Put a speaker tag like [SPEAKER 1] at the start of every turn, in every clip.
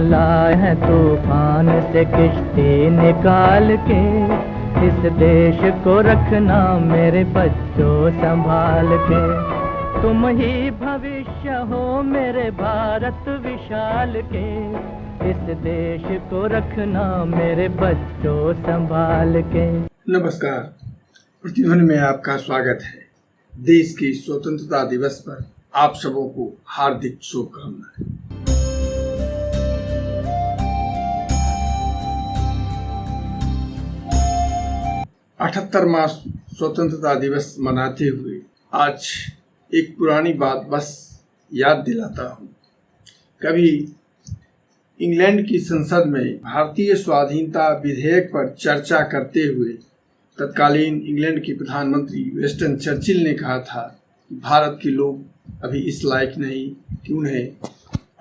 [SPEAKER 1] लाए हैं तूफान से किश्ती निकाल के। इस देश को रखना मेरे बच्चों संभाल के। तुम ही भविष्य हो मेरे भारत विशाल के। इस देश को रखना मेरे बच्चों संभाल के।
[SPEAKER 2] नमस्कार, प्रतिध्वनि में आपका स्वागत है। देश के स्वतंत्रता दिवस पर आप सबों को हार्दिक शुभकामनाएं। 78वां स्वतंत्रता दिवस मनाते हुए आज एक पुरानी बात बस याद दिलाता हूँ। कभी इंग्लैंड की संसद में भारतीय स्वाधीनता विधेयक पर चर्चा करते हुए तत्कालीन इंग्लैंड के प्रधानमंत्री विंस्टन चर्चिल ने कहा था कि भारत के लोग अभी इस लायक नहीं कि उन्हें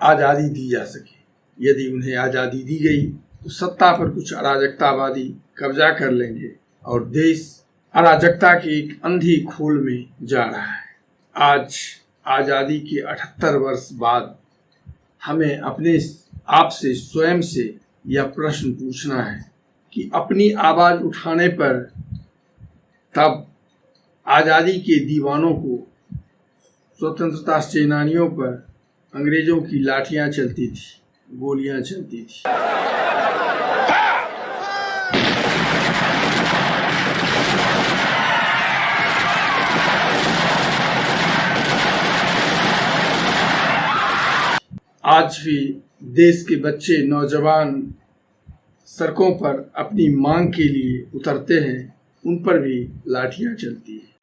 [SPEAKER 2] आज़ादी दी जा सके। यदि उन्हें आज़ादी दी गई तो सत्ता पर कुछ अराजकतावादी कब्जा कर लेंगे और देश अराजकता की एक अंधी खोल में जा रहा है। आज आज़ादी के 78 वर्ष बाद हमें अपने आप से स्वयं से यह प्रश्न पूछना है कि अपनी आवाज़ उठाने पर तब आज़ादी के दीवानों को, स्वतंत्रता सेनानियों पर अंग्रेज़ों की लाठियां चलती थी, गोलियां चलती थी। आज भी देश के बच्चे, नौजवान सड़कों पर अपनी मांग के लिए उतरते हैं, उन पर भी लाठियां चलती हैं।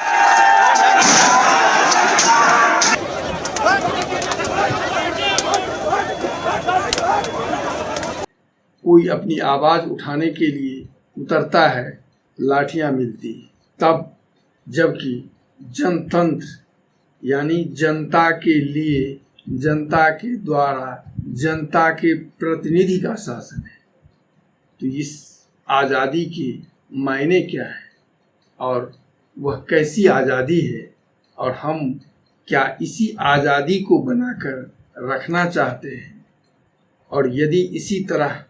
[SPEAKER 2] कोई अपनी आवाज़ उठाने के लिए उतरता है, लाठियां मिलती हैं। तब जबकि जनतंत्र यानी जनता के लिए, जनता के द्वारा, जनता के प्रतिनिधि का शासन है, तो इस आज़ादी के मायने क्या है और वह कैसी आज़ादी है और हम क्या इसी आज़ादी को बनाकर रखना चाहते हैं? और यदि इसी तरह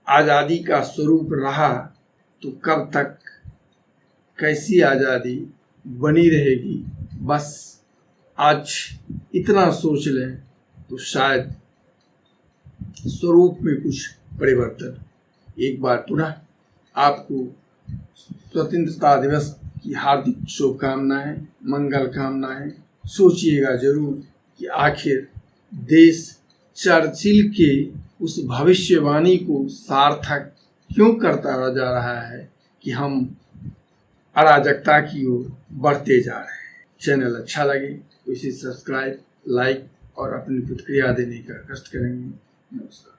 [SPEAKER 2] आज़ादी का स्वरूप रहा तो कब तक कैसी आज़ादी बनी रहेगी? बस आज इतना सोच लें तो शायद स्वरूप में कुछ परिवर्तन। एक बार पुनः आपको स्वतंत्रता दिवस की हार्दिक शुभकामनाएं, मंगल कामनाएं। सोचिएगा जरूर कि आखिर देश चर्चिल के उस भविष्यवाणी को सार्थक क्यों करता जा रहा है कि हम अराजकता की ओर बढ़ते जा रहे हैं। चैनल अच्छा लगे तो इसे सब्सक्राइब, लाइक और अपनी प्रतिक्रिया देने का कष्ट करेंगे। नमस्कार।